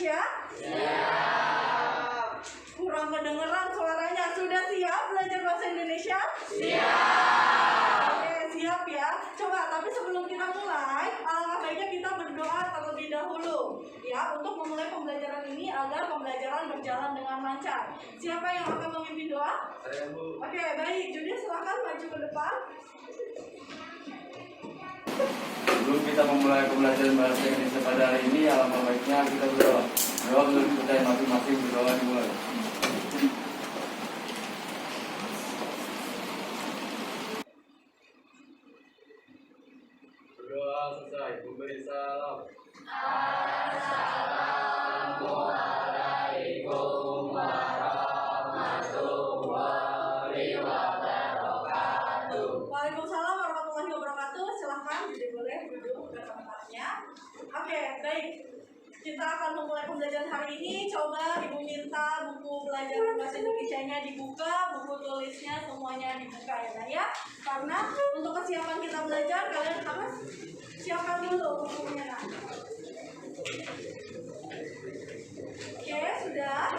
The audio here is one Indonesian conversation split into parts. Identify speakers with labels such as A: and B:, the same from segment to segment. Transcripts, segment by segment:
A: Indonesia? Siap. Kurang kedengeran suaranya. Sudah siap belajar bahasa Indonesia? Siap. Oke, siap ya. Coba, tapi sebelum kita mulai, alangkah baiknya kita berdoa terlebih dahulu ya, untuk memulai pembelajaran ini agar pembelajaran berjalan dengan lancar. Siapa yang akan memimpin doa?
B: Saya, Bu.
A: Oke, baik. Jadi silakan maju ke depan.
B: Sebelum kita memulai pembelajaran bahasa Indonesia pada hari ini, alangkah baiknya kita berdoa. Berdoa menurut kita masing-masing, berdoa dimulai. Berdoa selesai. Memberi salam. Assalamualaikum warahmatullahi wabarakatuh.
A: Waalaikumsalam warahmatullahi wabarakatuh. Silahkan, jadi boleh duduk ke tempatnya. Oke, baik. Kita akan memulai pembelajaran hari ini. Coba Ibu minta buku pelajaran bahasa Indonesianya dibuka, buku tulisnya semuanya dibuka ya, Nak, ya. Karena untuk kesiapan kita belajar, kalian harus siapkan dulu bukunya, Nak. Oke, sudah.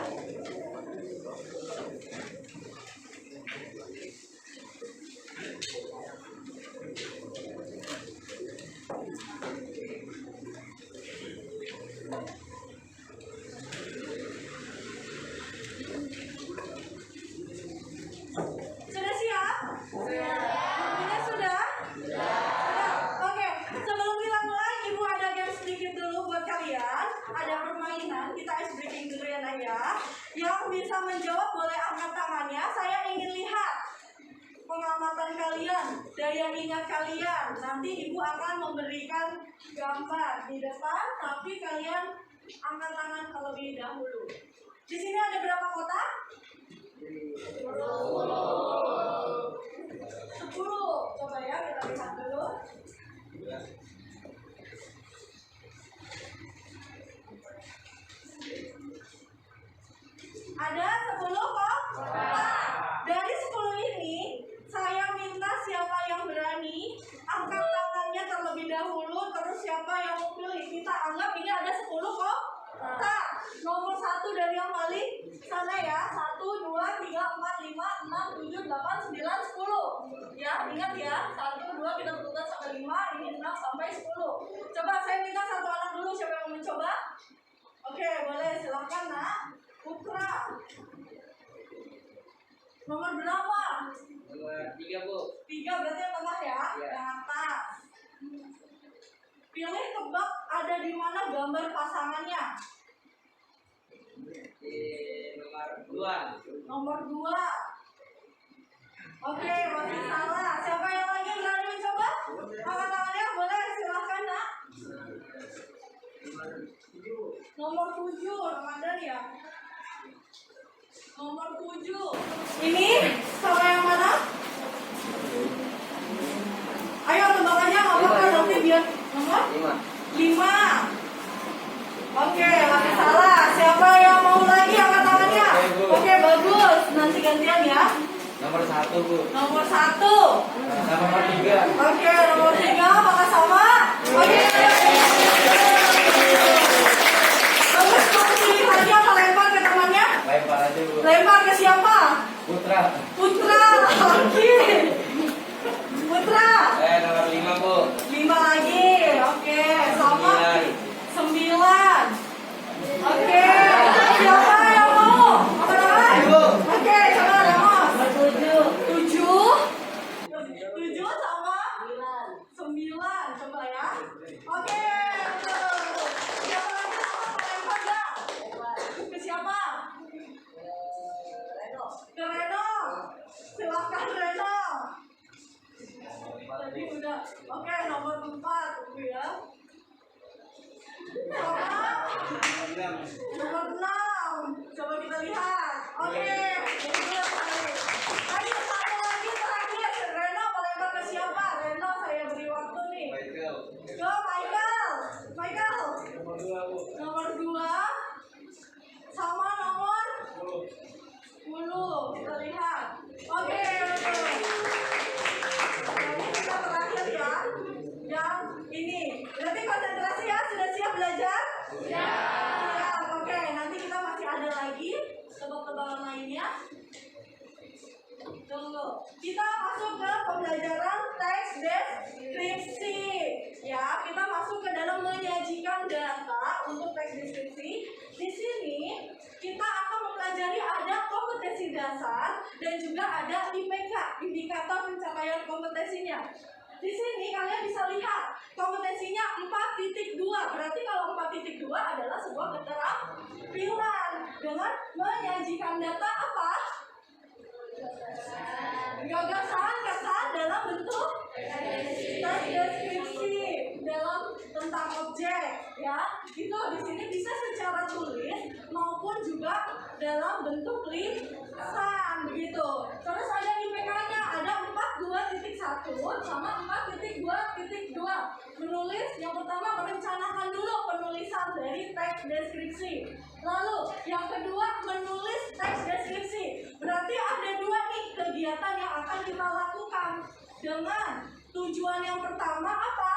A: Sudah siap? Bukunya sudah? Sudah. Oke, sebelum kita mulai, Ibu ada game sedikit dulu buat kalian. Ada permainan, kita ice breaking dulu ya, Nak, ya. Yang bisa menjawab boleh angkat tangannya. Saya ingin lihat pengamatan kalian, daya ingat kalian. Nanti Ibu akan memberikan gambar di depan, tapi kalian angkat tangan terlebih dahulu. Di sini ada berapa kotak? 10. Coba ya, kita lihat dulu. Ada 10 kotak. Dari 10 ini, saya minta siapa yang berani angkat tangannya terlebih dahulu, terus siapa yang mau pilih. Kita anggap ini ada 10 kotak. Nomor 1 dari yang paling sana ya. 1, 2, 3, 4, 5, 6, 7, 8, 9, 10. Ya, ingat ya. 1, 2, kita betulkan sampai 5, ini 6 sampai 10. Coba saya minta satu anak dulu, siapa yang mau mencoba? Oke, boleh, silahkan, Nak. Putra. Nomor berapa?
B: Nomor 3, Bu.
A: 3 berarti yang tengah ya?
B: Iya.
A: Yang atas. Pilih, tebak ada di mana gambar pasangannya.
B: Di nomor 2.
A: Nomor 2. Oke, masih salah. Siapa yang lagi berani mencoba? Angkat tangannya, boleh, silahkan, Nak. Nomor 7, Ramadan ya. Nomor 7. Ini sama yang mana? Ayo tebakannya, nggak apa-apa nanti biar nomor 5. Oke, masih salah. Siapa yang mau lagi angkat tangannya? Oke, bagus. Nanti gantian ya.
B: Nomor 1, Bu.
A: Nomor 1.
B: Nomor 3.
A: Oke, nomor 3 apakah sama? Oke. Bagus, kamu pilih lagi apa lempar ke temannya?
B: Lempar aja, Bu.
A: Lempar ke siapa?
B: Putra.
A: Putra. Oke. Putra.
B: Nomor 5, Bu.
A: 5 lagi. Oke, sama. 9. Oke. Siapa yang mau? Apa namanya? Oke, coba Ramos. 7. 7 sama 9. Coba ya. Oke. Siapa lagi sama lempar enggak? Ke siapa? Ke Reno. Silakan Reno. Tadi udah. Oke, nomor 4 tunggu ya. Nomor 6. Coba kita lihat. Oke. Ayo satu lagi terakhir. Reno mau lempar ke siapa? Reno, saya beri waktu nih. Go Michael. Michael.
B: Nomor 2, Bu.
A: Nomor 2 sama nomor 10. Kita lihat. Oke. Ini kita terakhir ya. Yang ini. Berarti konsentrasi ya. Sudah siap belajar? Ya. kita akan mempelajari ada kompetensi dasar dan juga ada IPK, indikator pencapaian kompetensinya. Di sini kalian bisa lihat kompetensinya 4.2. Berarti kalau 4.2 adalah sebuah keterampilan dengan menyajikan data apa? Gagasan, kesan dalam bentuk teks deskripsi dalam tentang objek, ya. Itu di sini bisa secara tulis maupun juga dalam bentuk lisan begitu. Terus ada IPK-nya, ada 42.1 sama 4.2.2. Menulis yang pertama merencanakan dulu penulisan dari teks deskripsi. Lalu yang kedua menulis teks deskripsi. Berarti ada dua nih kegiatan yang akan kita lakukan dengan tujuan yang pertama apa?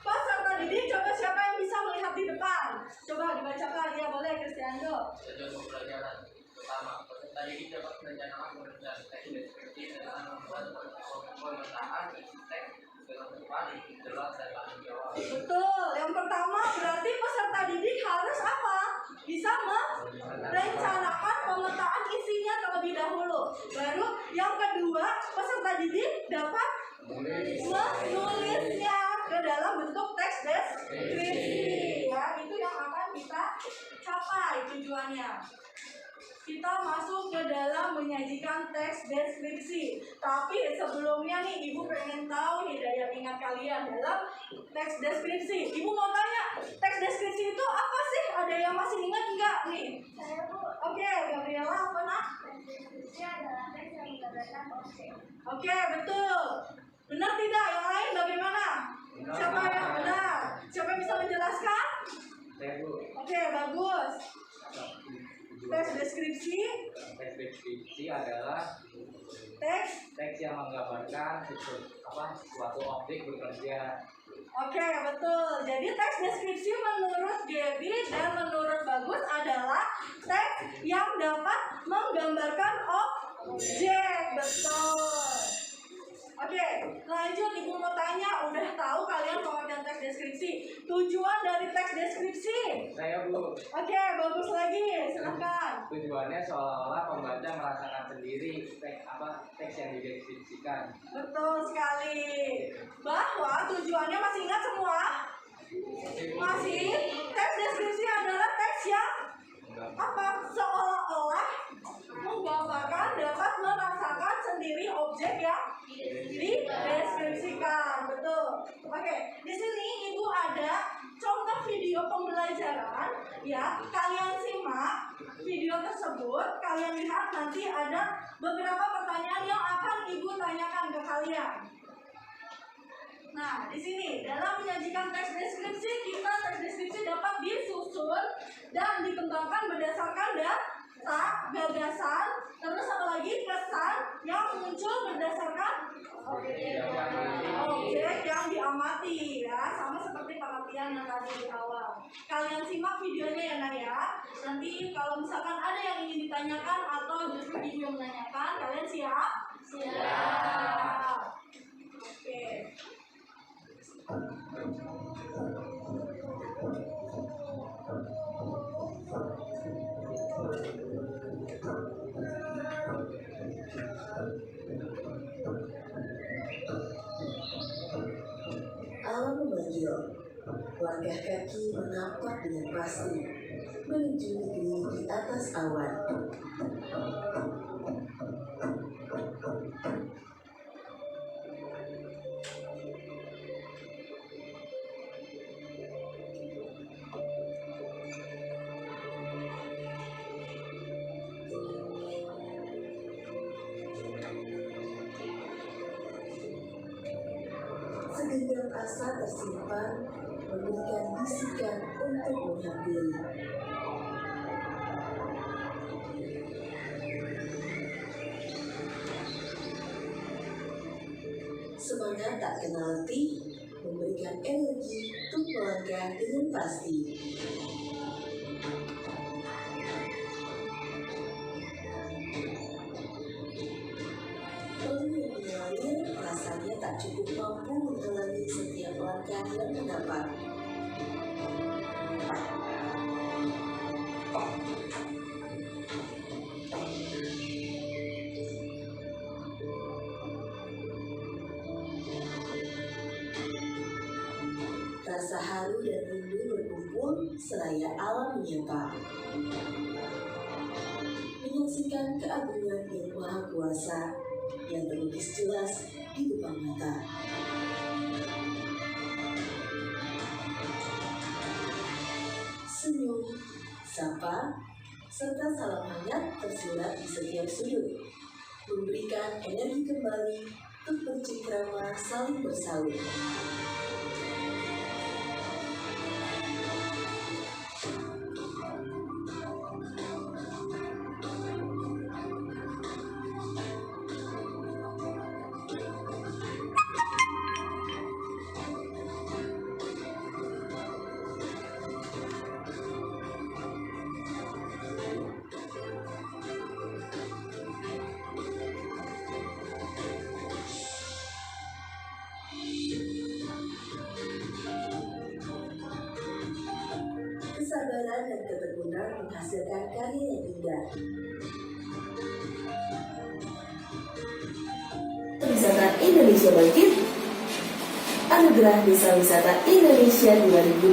A: Peserta didik, coba siapa yang bisa melihat di depan? Coba dibacakan, ya boleh Kristiando.
C: Tujuan pembelajaran pertama, peserta didik dapat merencanakan penulisan teks deskripsi dengan membuat pemetaan isi teks dengan tepat, jelas dan tanggung jawab.
A: Betul. Yang pertama berarti peserta didik harus apa? Bisa merencanakan pemetaan isinya terlebih dahulu. Baru yang kedua, peserta didik dapat menulisnya ke dalam bentuk teks deskripsi. Ya, itu yang akan kita capai tujuannya. Kita masuk ke dalam menyajikan teks deskripsi. Tapi sebelumnya nih, Ibu pengen tahu nih daya ingat kalian dalam teks deskripsi. Ibu mau tanya, teks deskripsi itu apa sih? Ada yang masih ingat enggak nih? Oke, Gabriela apa nak?
D: Deskripsi adalah teks yang menggambarkan objek.
A: Oke, betul. Benar tidak? Yang lain bagaimana? Siapa yang benar? Siapa yang bisa menjelaskan?
C: Saya Bu.
A: Oke, bagus. Teks deskripsi
C: adalah
A: teks
C: yang menggambarkan suatu objek bekerja.
A: Oke, betul. Jadi teks deskripsi menurut Gaby dan menurut Bagus adalah teks yang dapat menggambarkan objek. Betul. Oke, lanjut Ibu mau tanya, udah tahu kalian pengertian teks deskripsi. Tujuan dari teks deskripsi?
C: Saya Bu.
A: Oke, bagus lagi. Silakan.
C: Tujuannya seolah-olah pembaca merasakan sendiri teks yang dideskripsikan.
A: Betul sekali. Bahwa tujuannya masih ingat semua? Masih? Teks deskripsi adalah teks yang apa? Seolah-olah menggambarkan, dapat merasakan sendiri objek yang dideskripsikan. Betul. Oke, di sini Ibu ada contoh video pembelajaran, ya. Kalian simak video tersebut, kalian lihat nanti ada beberapa pertanyaan yang akan Ibu tanyakan ke kalian. Nah, di sini dalam menyajikan teks deskripsi, kita teks deskripsi dapat disusun dan dikembangkan berdasarkan data, gagasan, terus apa lagi kesan yang muncul berdasarkan objek yang diamati, ya, sama seperti pengertian yang tadi di awal. Kalian simak videonya ya Nak ya. Nanti kalau misalkan ada yang ingin ditanyakan atau justru video menanyakan, kalian siap? Siap. Oke.
E: Alam memanggil, langkah kaki menapak dengan pasti menuju negeri di atas awan. Segenggam asa tersimpan, memberikan bisikan untuk menghampiri. Semangat tak kenal letih, memberikan energi untuk melangkah dengan pasti. Rasanya tak cukup mampu menghalangi setiap langkah yang mendapat. rasa haru dan rindu berkumpul seraya alam menyapa. Menyaksikan keagungan yang maha kuasa yang terlukis jelas di depan mata. Senyum, sapa, serta salam hangat tersurat di setiap sudut, memberikan energi kembali untuk bercengkrama saling bersalut. Kesabaran dan ketekunan menghasilkan karya yang indah. Wisata Indonesia Bangkit, Anugerah Desa Wisata Indonesia 2021.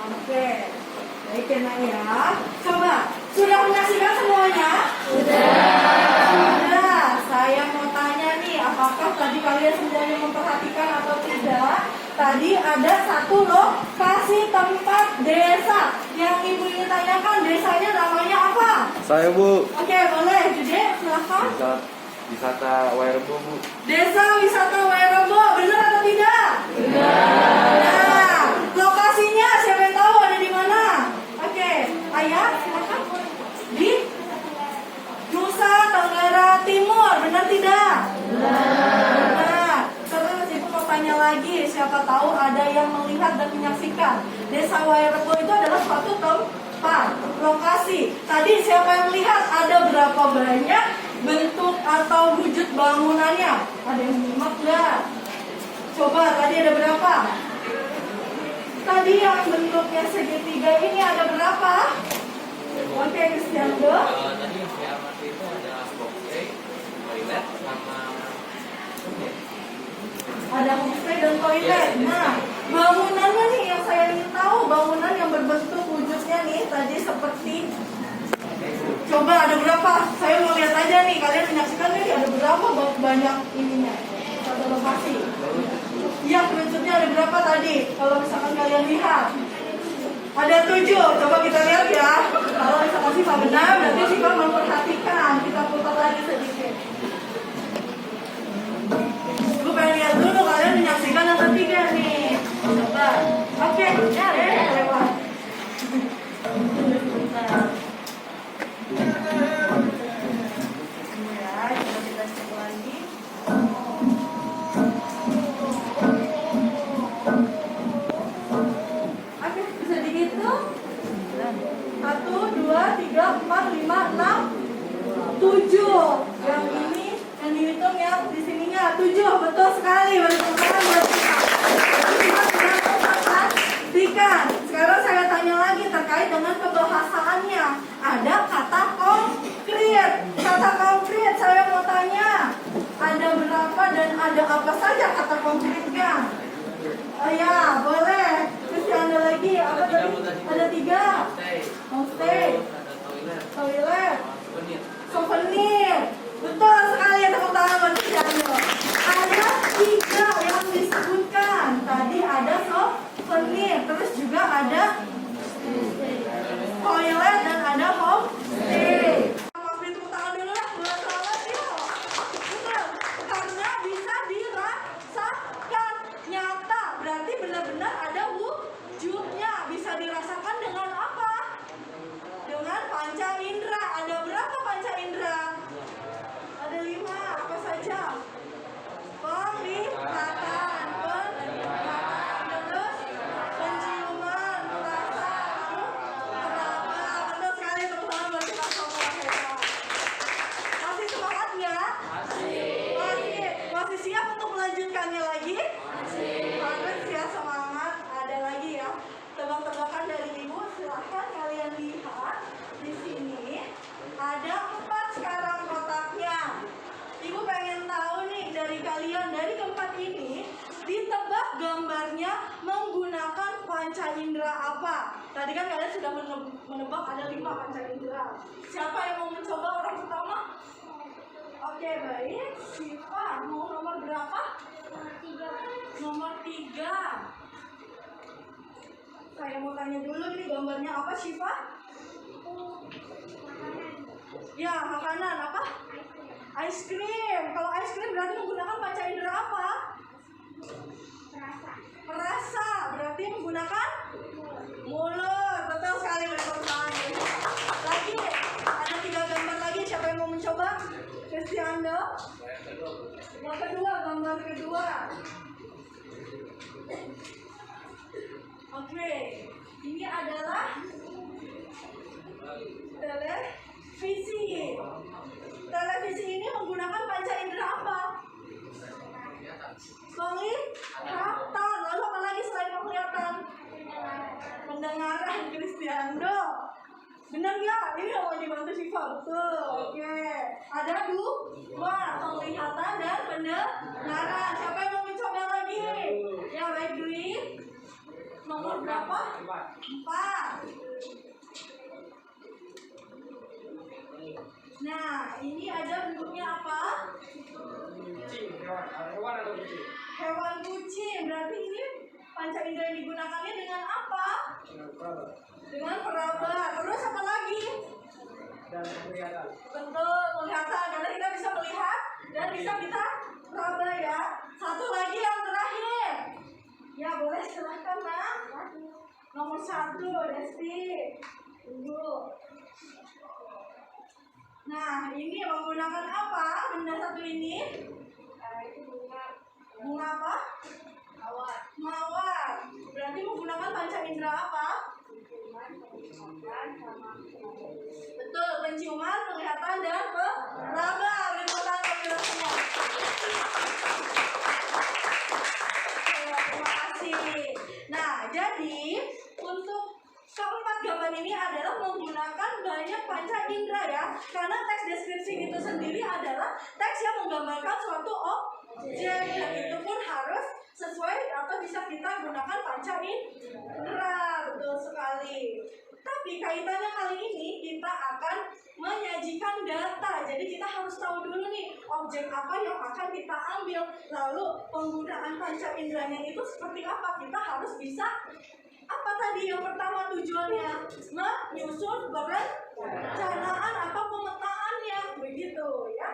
A: Oke, baik ya Nak ya. Coba, sudah menyaksikan semuanya? Sudah. Saya mau tanya nih, apakah tadi kalian semuanya memperhatikan atau tidak? Tadi ada satu lokasi tempat desa yang ibu ini tanyakan, desanya namanya apa?
B: Saya Bu.
A: Oke, boleh. Dede, silahkan.
B: Wisata Wairebo Bu.
A: Desa wisata Wairebo, benar atau tidak? Benar. Nah, lokasinya siapa yang tahu ada di mana? Oke, Ayah, silakan. Di Nusa Tenggara Timur, benar tidak? Benar. Terus ibu mau tanya lagi, siapa tahu ada yang melihat dan menyaksikan. Desa Wairebo itu adalah suatu tempat, lokasi. Tadi siapa yang melihat ada berapa banyak bentuk atau wujud bangunannya? Ada yang nyimak nggak? Coba, tadi ada berapa? Tadi yang bentuknya segitiga ini ada berapa? Oke, Kristianto.
C: Tadi yang saya amati itu ada homestay, toilet, sama
A: Ada homestay dan toilet. Nah, bangunannya nih yang saya ingin tahu, bangunan yang berbentuk wujudnya nih tadi seperti. Coba ada berapa? Saya mau lihat aja nih, kalian menyaksikan nih ada berapa banyak ininya satu lokasi. Iya, kerucutnya ada berapa tadi? Kalau misalkan kalian lihat, ada 7. Coba kita lihat ya. Kalau misalkan Siva benar, berarti Siva memperhatikan. Kita putar lagi sedikit. Gue pengen lihat dulu kalian menyaksikan yang ketiga nih. Coba. Oke, lewat. Ya, coba kita cek lagi. Oke, bisa dihitung? 1, 2, 3, 4, 5, 6, 7. Yang ini yang dihitung ya di sininya 7. Betul sekali. Bertepatan buat kita. Kita sudah memperhatikan. Sekarang saya tanya lagi terkait dengan kebahasaannya. Ada kata konkret. Kata konkret saya mau tanya. Ada berapa dan ada apa saja kata konkretnya? Oh ya, boleh. Terus ada lagi apa tadi? Ada 3. Homestay,
C: ada toilet,
A: toilet,
C: souvenir.
A: souvenir. Betul sekali, tepuk tangan buat Cristiano. Ada 3 yang disebutkan. Tadi ada souvenir, terus juga ada toilet dan ada homestay. Tepuk tangan dulu lah buat toilet yuk. Betul, karena bisa dirasakan nyata. Berarti benar-benar ada wujudnya. Bisa dirasakan dengan apa? Dengan panca indera. Ada berapa panca indera? Ada 5. Apa saja? Penglihatan, terus penciuman, perasaan, peraba. Betul sekali, teman-teman, buat kita semua hebat. Masih semangat nggak? Masih siap untuk melanjutkannya lagi? Harus ya, semangat. Ada lagi ya. Tebak-tebakan dari ibu, silahkan kalian lihat di sini ada Tadi kan kalian sudah menebak ada 5 panca indera. Siapa yang mau mencoba orang pertama? Oke, baik. Siva, mau nomor berapa? Nomor 3. Saya mau tanya dulu ini gambarnya apa, Siva? Ya, makanan apa? Ice cream. Kalau ice cream berarti menggunakan panca indera apa? Perasa. Berarti menggunakan mulut. Betul sekali, tepuk tangan. Lagi, ada 3 gambar lagi. Siapa yang mau mencoba? Cristiano. Yang kedua, gambar kedua. Oke, ini adalah televisi. Televisi ini menggunakan panca indera apa? Penglihatan. Lalu apa lagi selain penglihatan? Pendengaran. Cristiano. Benar ya? Ini mau dibantu Siva. Betul. Oke. Ada 2, penglihatan dan pendengaran. Siapa yang mau mencoba lagi? Ya, baik, Dwi. Nomor berapa? 4. Nah, ini ada bentuknya apa? Hewan kucing. Berarti ini panca indera yang digunakannya dengan apa? Dengan peraba. Terus apa lagi? Betul, penglihatan. Karena kita bisa melihat dan bisa kita peraba ya. Satu lagi yang terakhir. Ya, boleh silahkan, Nak. Nomor 1, Desti. Tunggu. Nah, ini menggunakan apa? Benda satu ini? Bunga apa? Mawar. Berarti menggunakan panca indera apa? Betul, penciuman, penglihatan, dan peraba. Terima kasih. Terima kasih. Nah, jadi untuk keempat gambar ini adalah menggunakan banyak panca indera ya. Karena teks deskripsi itu sendiri adalah teks yang menggambarkan suatu objek, dan itu pun harus sesuai atau bisa kita gunakan panca indera. Betul sekali. Tapi kaitannya kali ini kita akan menyajikan data. Jadi kita harus tahu dulu nih objek apa yang akan kita ambil. Lalu penggunaan panca inderanya itu seperti apa. Kita harus bisa apa tadi yang pertama tujuannya? Menyusun perencanaan atau pemetaannya, begitu ya.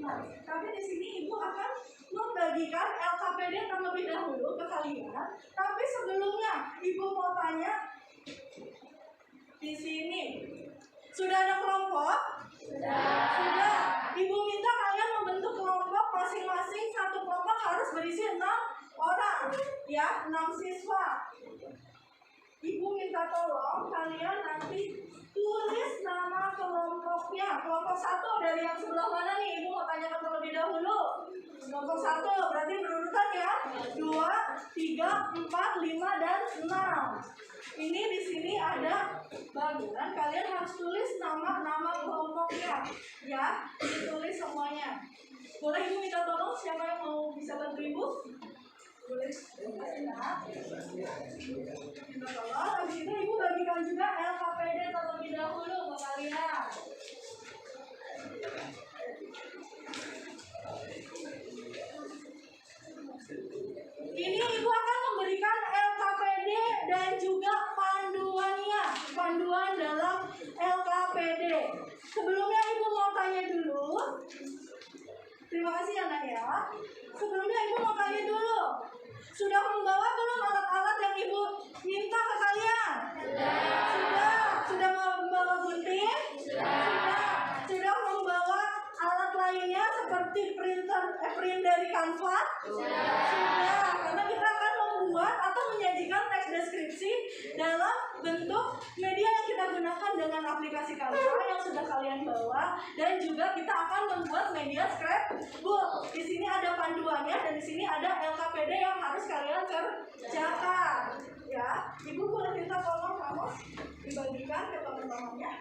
A: Nah, tapi di sini Ibu akan membagikan LKPD terlebih dahulu ke kalian. Tapi sebelumnya Ibu mau tanya, di sini sudah ada kelompok? Sudah. Ibu minta kalian membentuk kelompok masing-masing. Satu kelompok harus berisi 6 orang, ya, 6 siswa. Ibu minta tolong kalian nanti tulis nama kelompoknya. Kelompok 1 dari yang sebelah mana nih? Ibu mau tanyakan terlebih dahulu. Kelompok 1 berarti berurutan ya. 2, 3, 4, 5, dan 6. Ini di sini ada bagian kalian harus tulis nama kelompoknya, ya. Ditulis semuanya. Boleh Ibu minta tolong siapa yang mau bisa bantu Ibu? Boleh. Nah, minta tolong. Habis itu Ibu bagikan juga LKPD terlebih dahulu buat kalian. Ini Ibu akan memberikan LKPD dan juga panduannya. Panduan dalam LKPD. Sebelumnya Ibu mau tanya dulu. Terima kasih ya, Nak ya. Sebelumnya Ibu mau tanya dulu. Sudah membawa belum alat-alat yang Ibu minta ke kalian? Sudah membawa gunting? Sudah membawa alat lainnya seperti print dari kanvas? Sudah. Karena kita akan membuat atau menyajikan teks deskripsi dalam bentuk media yang kita gunakan dengan aplikasi Canva yang sudah kalian bawa, dan juga kita akan membuat media scrapbook. Di sini ada panduannya dan di sini ada LKPD yang harus kalian kerjakan. Ya, Ibu boleh minta tolong kamu dibagikan ke teman-temannya.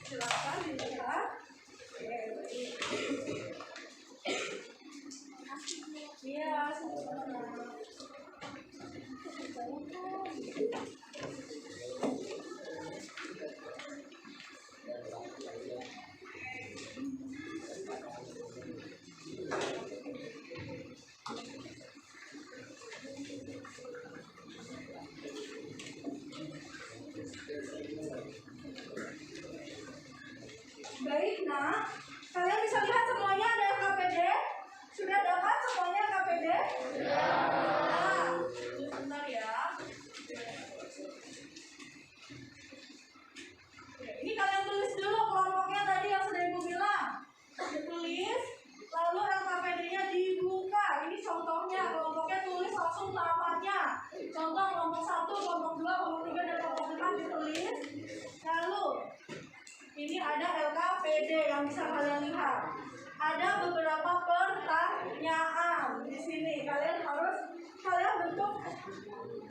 A: Silakan dilihat. Iya, sama-sama. Nah, kalian bisa lihat semuanya ada LKPD? Sudah dapat semuanya LKPD? Nah, sebentar ya. Ini kalian tulis dulu kelompoknya tadi yang sudah Ibu bilang. Ditulis, lalu LKPD-nya dibuka. Ini contohnya, kelompoknya tulis langsung namanya. Contoh kelompok 1, kelompok 2, kelompok 3, dan kelompok 4 ditulis. Lalu, ini ada LKPD yang bisa kalian lihat. Ada beberapa pertanyaan di sini. Kalian bentuk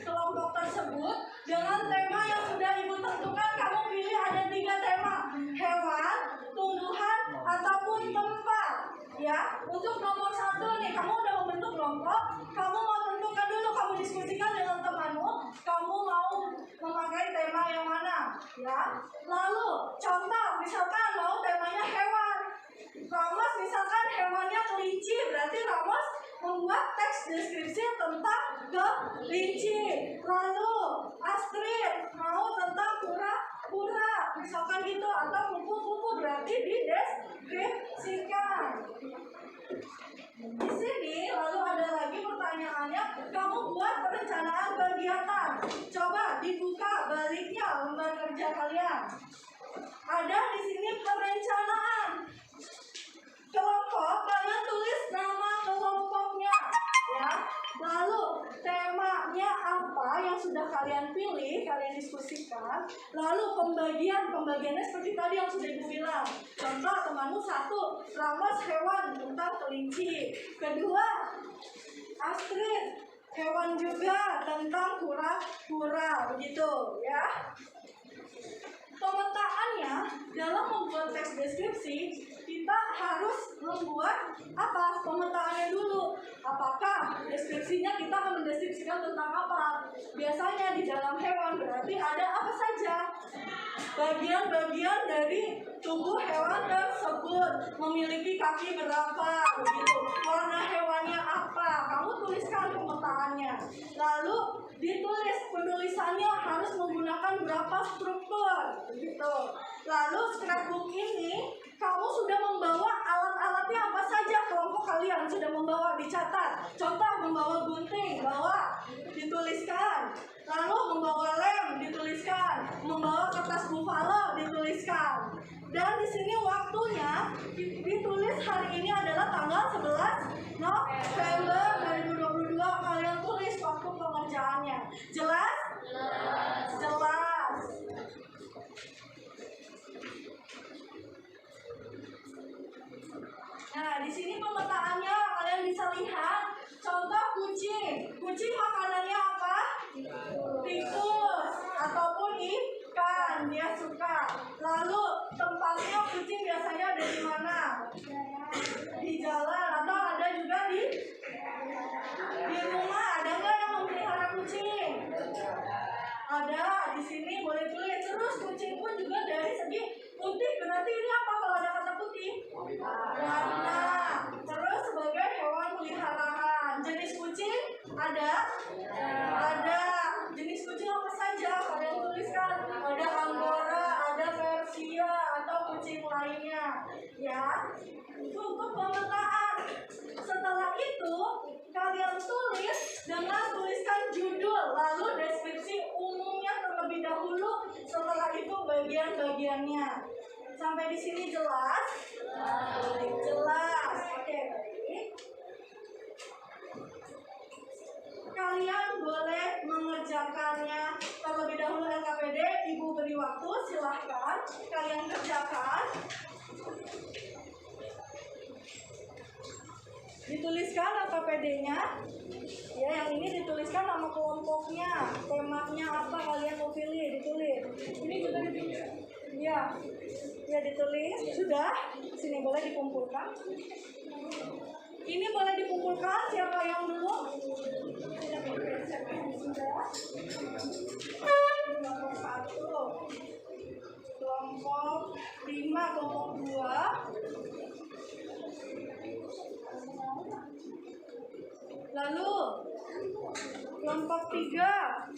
A: kelompok tersebut dengan tema yang sudah Ibu tentukan. Kamu pilih ada 3 tema: hewan, tumbuhan, ataupun tempat. Ya, untuk nomor 1 nih, kamu udah membentuk kelompok. Kamu mau tentukan dulu, kamu diskusikan dengan temanmu. Kamu mau memakai tema yang mana? Ya. Lalu, contoh, misalkan mau temanya hewan. Ramos misalkan hewannya kelinci, berarti Ramos membuat teks deskripsi tentang kelinci. Lalu Astrid mau tentang kura-kura, misalkan gitu, atau kupu-kupu, berarti dideskripsikan. Di sini lalu ada lagi pertanyaannya, kamu buat perencanaan kegiatan. Coba dibuka baliknya lembar kerja kalian. Ada di sini perencanaan kelompok, kalian tulis nama kelompoknya, ya. Lalu temanya apa yang sudah kalian pilih, kalian diskusikan. Lalu pembagiannya seperti tadi yang sudah Ibu bilang. Contoh temanmu 1, Ramos hewan tentang kelinci. Kedua, Astrid hewan juga tentang kura-kura, begitu ya. Pemetaannya dalam membuat teks deskripsi, kita harus membuat apa? Pemetaannya dulu. Apakah deskripsinya kita akan mendeskripsikan tentang apa? Biasanya di dalam hewan berarti ada apa saja? Bagian-bagian dari tubuh hewan tersebut, memiliki kaki berapa, begitu. Warna hewannya apa? Kamu tuliskan pemetaannya. Lalu ditulis, penulisannya harus menggunakan berapa struktur, begitu. Lalu scrapbook ini kamu sudah membawa alat-alatnya apa saja, kelompok kalian sudah membawa, dicatat. Contoh membawa gunting, bawa, dituliskan. Lalu membawa lem, dituliskan. Membawa kertas buffalo, dituliskan. Dan di sini waktunya ditulis hari ini adalah tanggal 11 November 2022. Kalian tulis waktu pengerjaannya. Jelas? Jelas. Nah, di sini pemetaannya kalian bisa lihat. Contoh kucing. Kucing makanannya apa? Tikus ataupun ikan, dia suka. Lalu tempatnya kucing biasanya ada di mana? Di jalan, atau ada juga di rumah. Ada nggak yang memelihara kucing? Ada, di sini boleh tulis. Terus kucing pun juga dari segi putih, berarti ini apa kalau ada kata putih? Warna. Terus sebagai hewan peliharaan, jenis kucing ada? Ada. Jenis kucing apa saja? Kalian tuliskan. Ada Angora, ada Persia, atau kucing lainnya. Ya, itu untuk pemetaan. Setelah itu, kalian tulis dengan tuliskan judul, lalu deskripsi umumnya terlebih dahulu. Setelah itu bagian-bagiannya. Sampai di sini jelas? Jelas. Oke, baik. Kalian boleh mengerjakannya terlebih dahulu LKPD. Ibu beri waktu, silahkan kalian kerjakan. Dituliskan LKPD-nya. Ya, yang ini dituliskan nama kelompoknya, temanya apa kalian mau pilih, ditulis. Ini juga ditulis. Ya, ya ditulis. Sudah. Sini boleh dikumpulkan. Ini boleh dikumpulkan. Siapa yang dulu? Sudah. Nomor 1. Kelompok 5, kelompok 2. Lalu kelompok 3.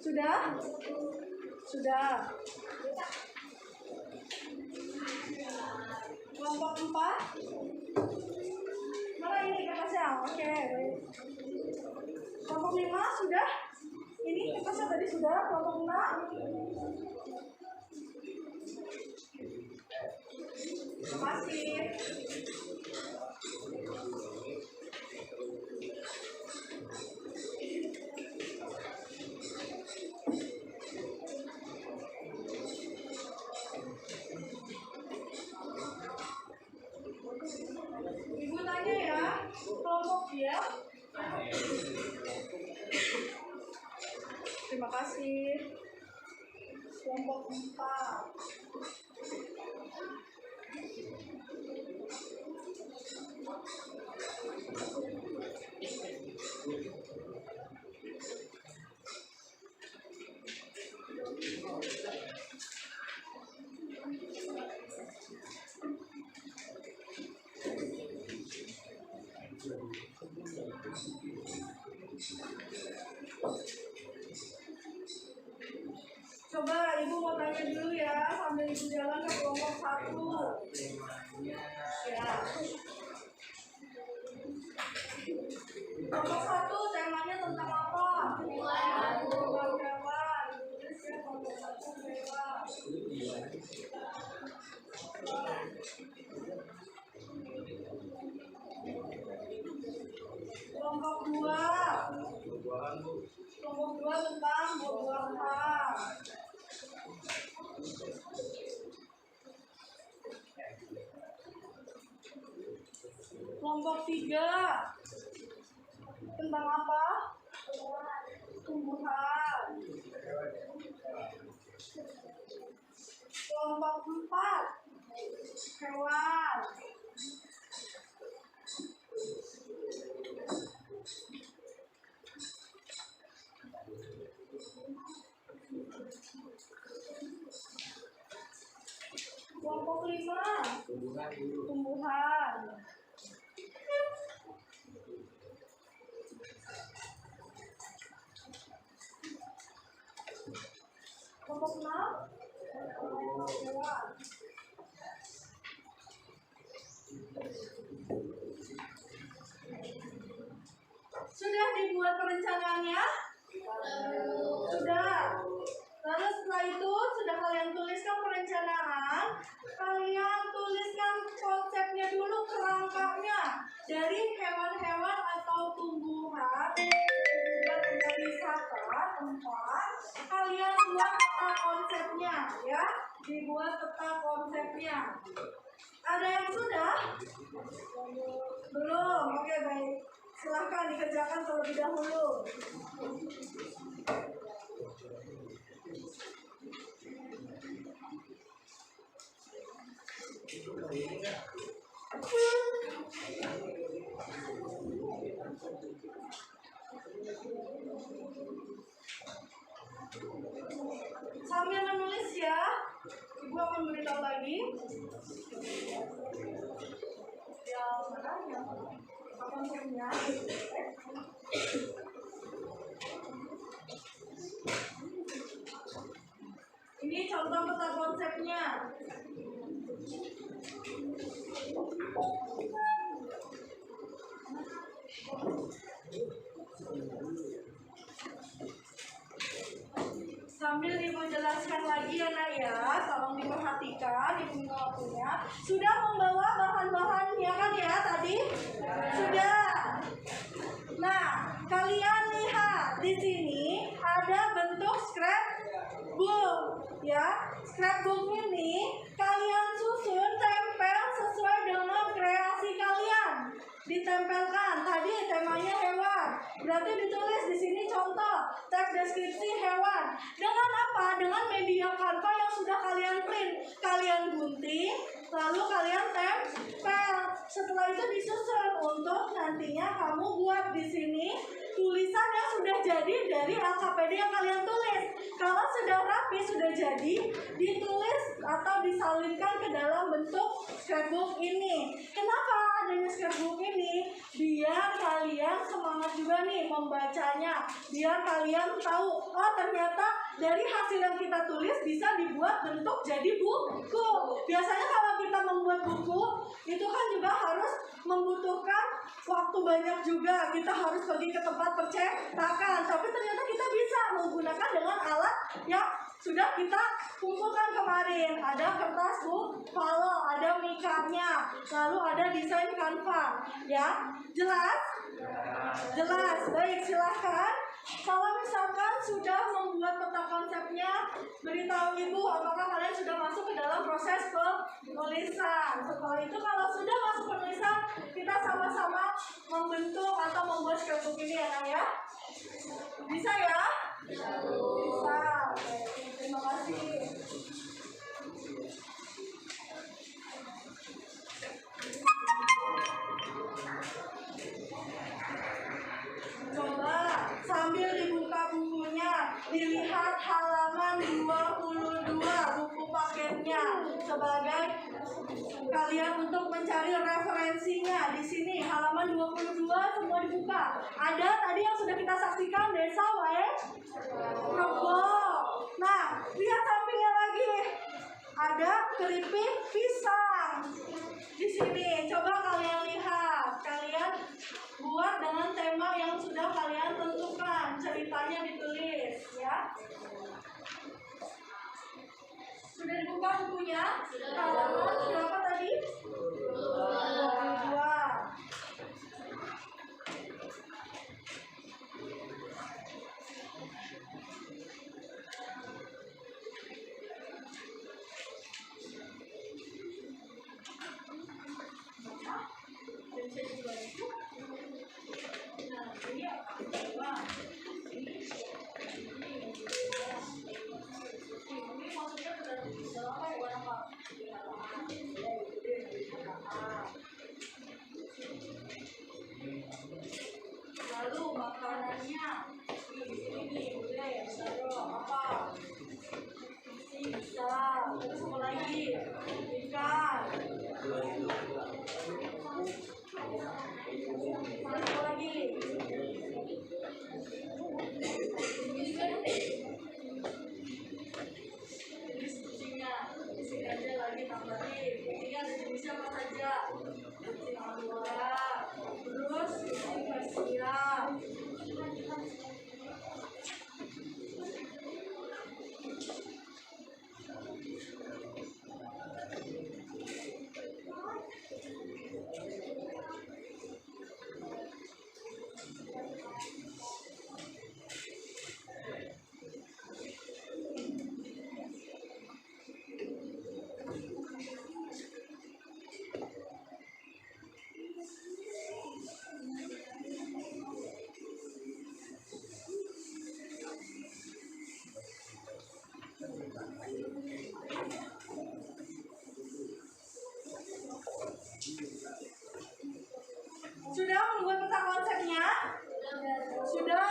A: Sudah? Sudah. Oke, baik. Kelompok 5 sudah? Ini kita tadi sudah kelompok 6. Terima kasih. Ibu tanya ya, kelompok dia. Terima kasih. Kelompok 4. Coba ibu mau tanya dulu ya sambil ibu jalan ke kelompok 1. Ya. Kelompok 1 temanya tentang apa? Hewan. Tulis ya kelompok 1 hewan. Kelompok 2. Kelompok 2 tentang buah-buahan. Kelompok 3 tentang apa? Tumbuhan. Kelompok 4 hewan. Kelompok 5 tumbuhan. Kelompok 6 hewan. Sudah dibuat perencanaannya? Sudah. Lalu setelah itu sudah kalian tuliskan perencanaan, kalian tuliskan konsepnya dulu, kerangkanya dari hewan-hewan atau tumbuhan dan wisata tempat. Kalian buat peta konsepnya ya, dibuat peta konsepnya. Ada yang sudah? Belum. Oke, baik. Silahkan dikerjakan terlebih dahulu. Sambil menulis ya, Ibu akan beritahu lagi. Yang mana yang konsepnya? Ini contoh peta konsepnya. Sambil Ibu jelaskan lagi ya nak ya, tolong diperhatikan Ibu waktunya. Sudah membawa bahan-bahannya kan ya tadi? Sudah. Nah, kalian lihat di sini ada bentuk scrapbook ya. Scrapbook ini kalian susun tempel sesuai dengan kreasi kalian. Ditempelkan. Tadi temanya hewan. Berarti ditulis di sini contoh teks deskripsi hewan. Dengan apa? Dengan media kanva yang sudah kalian print. Kalian gunting, lalu kalian tempel. Setelah itu disusun untuk nantinya kamu buat di sini tulisan yang sudah jadi dari LKPD yang kalian tulis. Kalau sudah rapi, sudah jadi, ditulis atau disalinkan ke dalam bentuk scrapbook ini. Kenapa adanya scrapbook ini? Biar kalian semangat juga nih membacanya. Biar kalian tahu, oh ternyata dari hasil yang kita tulis bisa dibuat bentuk jadi buku. Biasanya kalau kita membuat buku, itu kan juga harus membutuhkan waktu banyak juga. Kita harus pergi ke tempat percetakan, tapi ternyata kita bisa menggunakan dengan alat yang sudah kita kumpulkan kemarin. Ada kertas buffalo, ada mikanya, lalu ada desain Canva. Ya, jelas? Jelas. Baik, silahkan. Kalau misalkan sudah membuat peta konsepnya, beritahu ibu apakah kalian sudah masuk ke dalam proses penulisan. Setelah itu kalau sudah masuk penulisan, kita sama-sama membentuk atau membuat scrapbook ini ya, Nak ya. Bisa ya? Bisa. Oke, terima kasih. Coba sambil dibuka bukunya, dilihat halaman 22 buku paketnya sebagai kalian untuk mencari referensinya. Di sini halaman 22 semua dibuka. Ada tadi yang sudah kita saksikan, Desa Rebo. Nah, lihat sampingnya lagi. Ada keripik pisang. Di sini coba kalian lihat. Kalian buat dengan tema yang sudah kalian tentukan. Ceritanya ditulis ya. Sudah dibuka bukunya? Halaman berapa tadi? 22. Lalu makanannya di sini boleh taruh apa? Bisa. Terus apa lagi? Ikan. Terus apa lagi? Jenis kucingnya. Di sini aja lagi tambahin. Kucingnya ada jenisnya apa saja? Kucing Angora. Terus kucing Persia. Sudah membuat peta konsepnya? Sudah.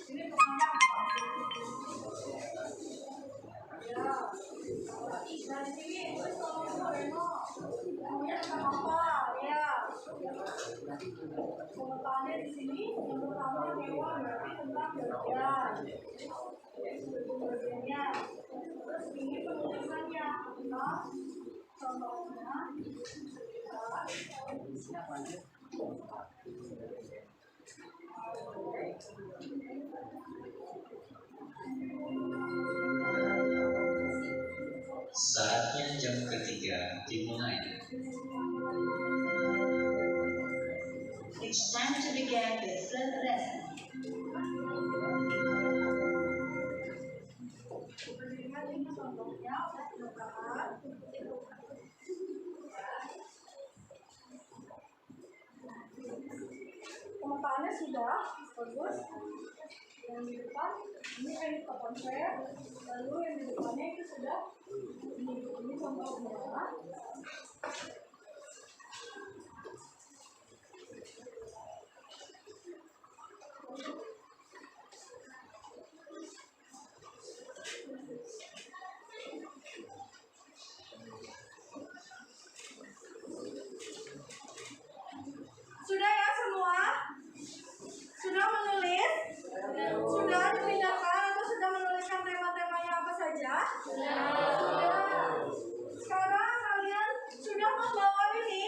A: Ini pertama ya. Nah, di sini terus kalau Reno maunya tentang apa? Ya. Pemetaannya di sini yang pertama hewan berarti tentang bagian. Bagiannya. Terus ini penulisannya tentang contohnya.
F: Saatnya jam ketiga dimulai.
D: It's time to begin the third lesson.
A: Berdirikan ini contohnya pemetaan. Pemetaannya sudah bagus. Yang di depan ini edit konsep, lalu yang di depannya itu sudah ini contohnya. Sudah? Sudah. Sekarang kalian sudah membawa ini?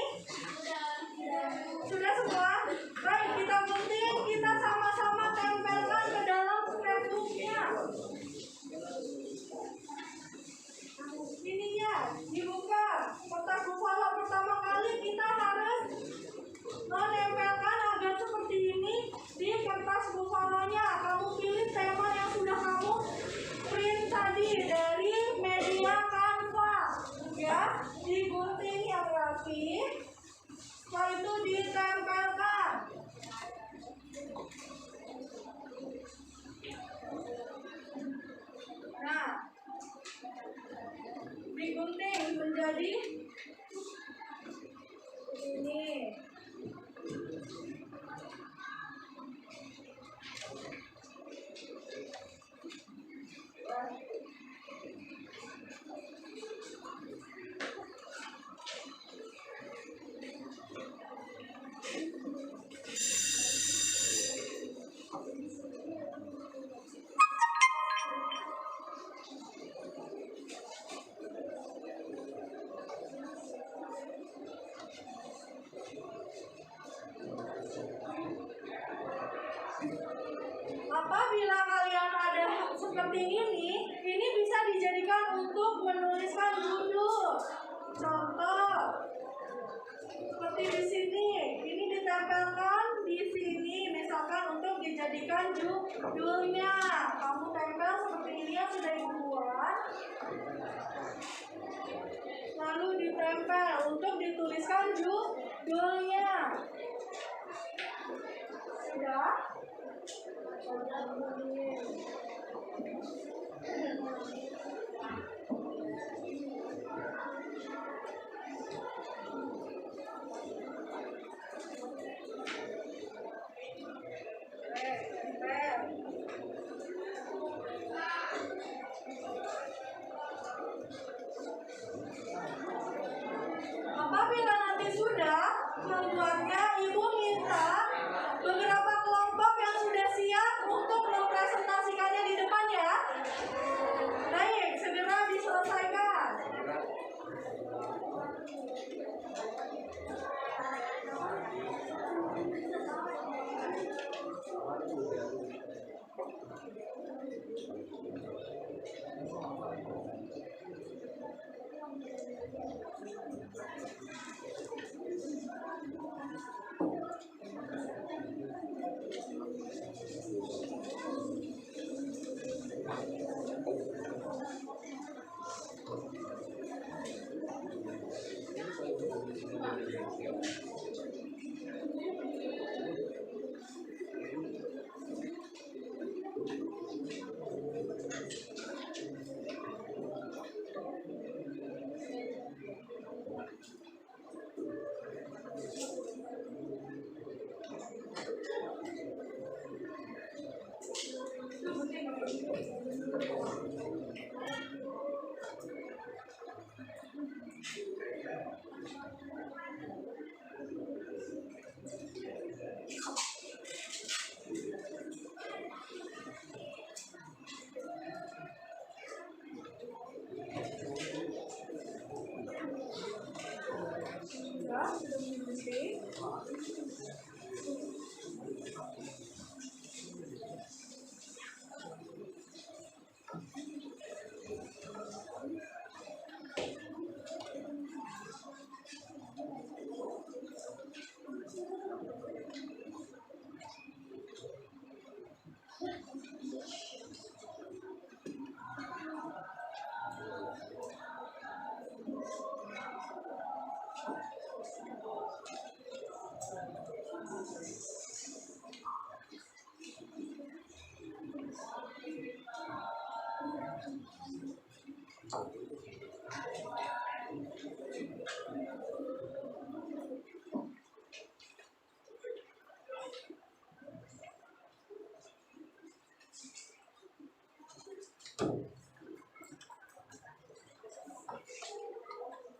A: Sudah semua? Baik, kita gunting, kita sama-sama tempelkan ke dalam scrapbooknya. Ini ya, dibuka. Kotak buffalo pertama kali kita harus menempelkan agar seperti ini di kertas buffalo-nya. Kamu pilih tema yang sudah kamu print tadi dari media Canva. Ya, digunting yang rapi. Setelah itu ditempelkan. Nah, digunting menjadi ini. Apabila kalian ada seperti ini bisa dijadikan untuk menuliskan judul. Contoh, seperti di sini, ini ditempelkan di sini, misalkan untuk dijadikan judulnya. Kamu tempel seperti ini yang sudah dibuat, lalu ditempel untuk dituliskan judulnya. Sudah? Apabila nanti sudah membuatnya, ibu minta beberapa kelompok yang sudah siap untuk mempresentasikannya di depan ya. Baik, segera diselesaikan.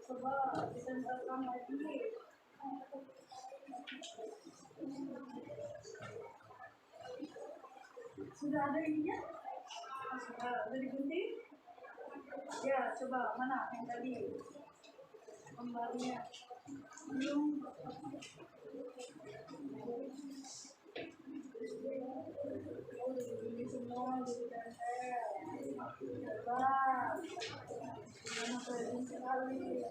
A: Coba ditempelkan lagi. Sudah ada ininya? Sudah digunting? Ya, coba mana yang tadi? Kembarnya. Belum. Ini semua ditempel. Coba. Mana keren sekali.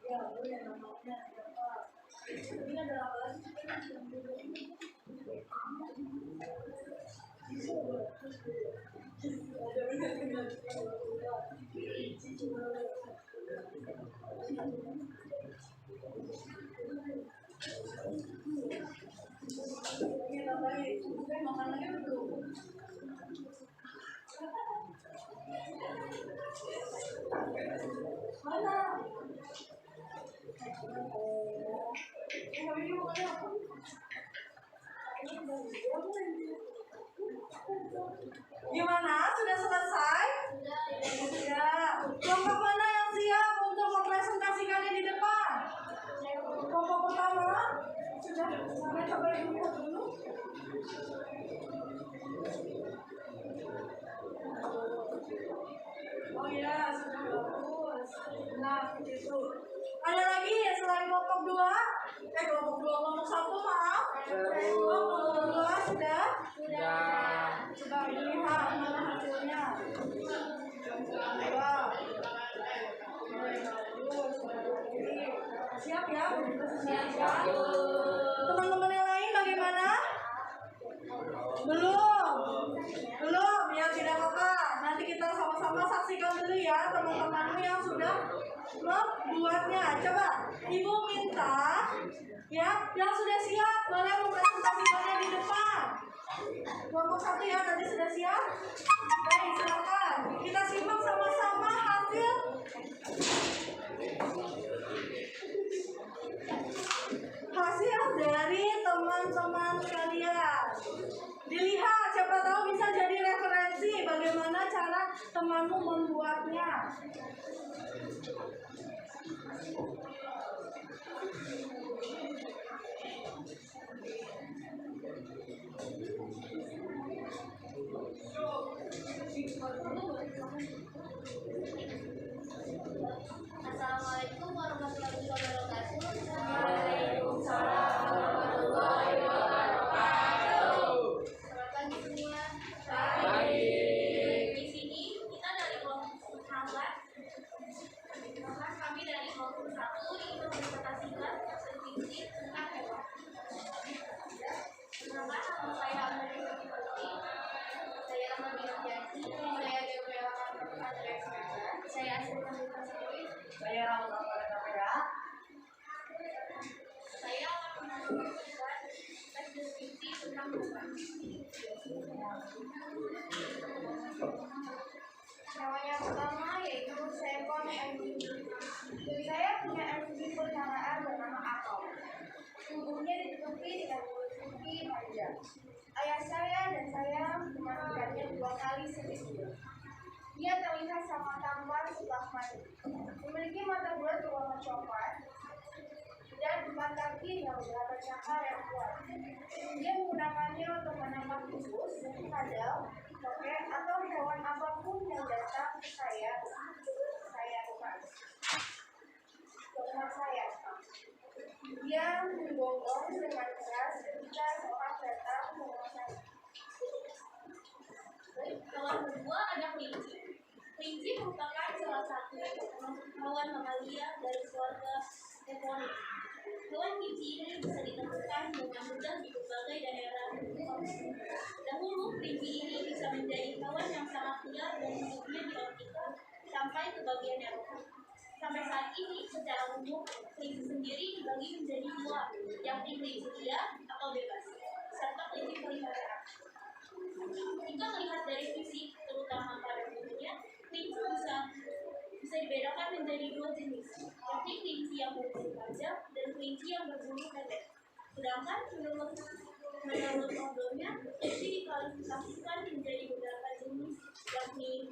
A: Ya, boleh namanya apa? Ini ada apa lagi? Ini namanya makanannya belum. Mana? Gimana? Sudah selesai? Sudah. Kelompok mana yang siap untuk mempresentasikannya di depan? Kelompok pertama? Sudah. Sampai coba lihat dulu. Oh ya, sudah bagus. Nah, begitu. Ada lagi ya selain kelompok 2? Kelompok 1 maaf. Kelompok 2 sudah? Sudah. Coba lihat mana hasilnya. Wow. Siap ya? Siap. Teman-teman yang lain bagaimana? Belum, ya tidak apa-apa. Nanti kita sama-sama saksikan dulu ya teman-temanmu yang sudah membuatnya. Coba Ibu minta ya yang sudah siap boleh mempresentasikannya di depan. Kelompok 1 ya, tadi sudah siap? Baik, silakan. Kita simak sama-sama hasil dari teman-teman kalian. Dilihat, siapa tahu bisa jadi referensi bagaimana cara temanmu membuatnya.
D: Assalamualaikum warahmatullahi wabarakatuh.
A: Waalaikumsalam warahmatullahi wabarakatuh.
D: Selamat pagi semua.
A: Baik.
D: Di sini kita dari kelompok sahabat. Maka kami dari kelompok 1 ingin mempresentasikan prinsip tentang hewan. Nama saya Amanda Putri. Saya Ahmad Bianti. Saya Gabriela Andreas. Saya asli Kabupaten Sendiri.
A: Saya Rahmat Kapera.
D: Saya akan menyampaikan tes deskripsi tentang hewan. Hewan yang pertama yaitu seekor anjing. Saya punya anjing peliharaan bernama Apel. Tubuhnya ditutupi dengan kulit putih panjang. Ayah saya dan saya memandikannya 2 kali seminggu. Dia terlihat sama tampan setelah mandi. Memiliki mata bulat berwarna coklat dan 4 kaki yang berada cakar yang kuat. Dia menggunakannya untuk menangkap tikus, kadal, tokek, atau hewan apapun yang datang ke saya bukan. Ke rumah saya. Dia menggonggong dengan keras ketika seorang datang ke rumah saya. Hewan kedua ada kelinci. Kelinci merupakan salah satu hewan mamalia dari keluarga Equine. Hewan kelinci ini bisa ditemukan dengan mudah di berbagai daerah. Dahulu kelinci ini bisa menjadi sampai ke bagian Eropa. Sampai saat ini, secara umum, kelinci sendiri dibagi menjadi dua, yakni kelinci liar atau bebas, serta kelinci peliharaan. Jika melihat dari fisik, terutama pada bentuknya, kelinci bisa dibedakan menjadi dua jenis, yakni kelinci yang berbulu panjang dan kelinci yang berbulu pendek. Sedangkan menurut modelnya, kelinci dikualifikasikan menjadi beberapa jenis, yakni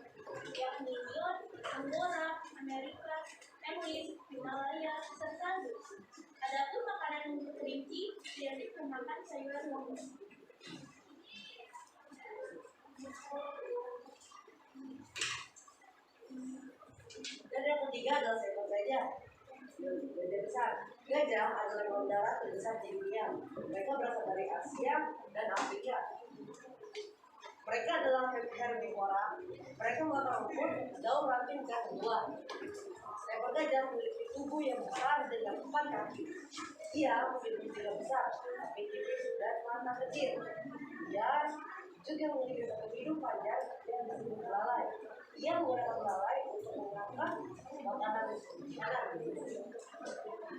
D: Lion, Angora, Amerika, English, Himalaya, serta Zeus. Adapun makanan untuk kelinci identik memakan sayuran wangi.
A: Dan yang ketiga adalah seekor gajah. Gajah besar. Gajah adalah hewan darat terbesar di dunia. Mereka berasal dari Asia dan Afrika. Mereka adalah herbivora. Mereka memakan rumput, daun ranting, dan buah. Seekor gajah memiliki tubuh yang besar dan 4 kaki. Ia memiliki telinga besar, tapi tipis dan mata kecil. Ia juga memiliki satu hidung panjang dan berbulu belalai. Ia menggunakan belalai untuk mengangkat makanan makanan.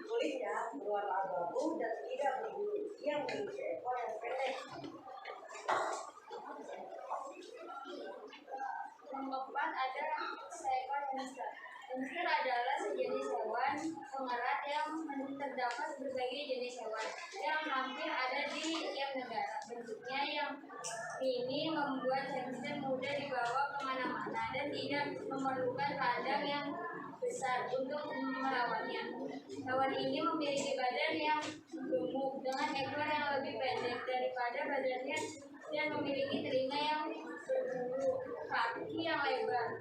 A: Kulitnya berwarna abu-abu dan tidak berbulu. Ia memiliki ekor yang pendek.
D: Kelompok 4 ada seekor hamster. Hamster adalah sejenis hewan pengerat yang terdapat berbagai jenis hewan yang hampir ada di tiap negara. Bentuknya yang ini membuat hamster mudah dibawa kemana-mana dan tidak memerlukan kandang yang besar untuk merawatnya. Hewan ini memiliki badan yang gemuk dengan ekor yang lebih pendek daripada badannya dan memiliki telinga yang berbulu, kaki yang lebar,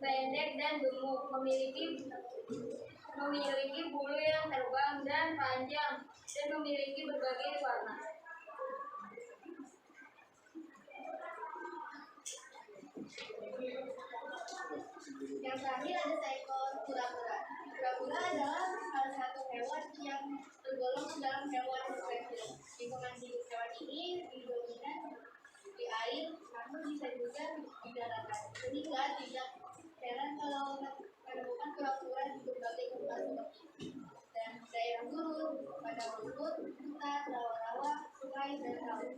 D: pendek dan gemuk, memiliki bulu yang terbang dan panjang, dan memiliki berbagai warna. Yang terakhir ada seekor kura-kura. Kura-kura adalah salah satu hewan yang tergolong dalam hewan terkecil. Lingkungan hidup hewan ini dominan di air, namun bisa juga di daratan. Sehingga tidak heran kalau menemukan kura-kura di berbagai tempat seperti dan daerah gurun, padang rumput, hutan, rawa-rawa, sungai, dan laut.